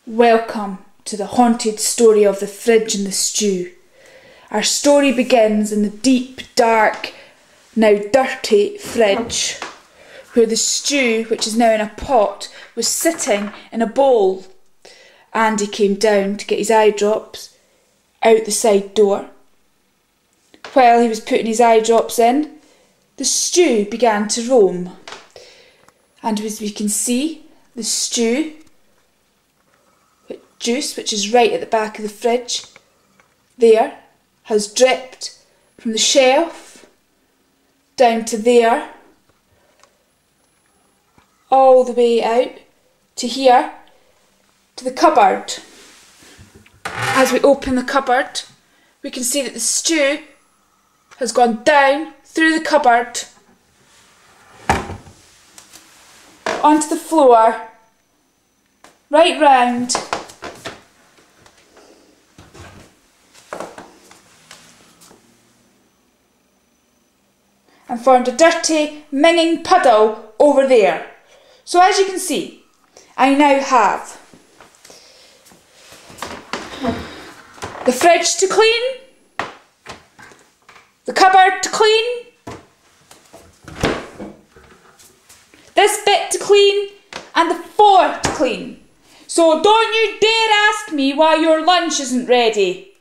Welcome to the haunted story of the fridge and the stew. Our story begins in the deep, dark, now dirty fridge, where the stew, which is now in a pot, was sitting in a bowl. Andy came down to get his eye drops out the side door. While he was putting his eye drops in, the stew began to roam. And as we can see, the stew juice, which is right at the back of the fridge, there, has dripped from the shelf down to there, all the way out to here, to the cupboard. As we open the cupboard, we can see that the stew has gone down through the cupboard onto the floor, right round, and formed a dirty, minging puddle over there. So as you can see, I now have the fridge to clean, the cupboard to clean, this bit to clean, and the floor to clean. So don't you dare ask me why your lunch isn't ready.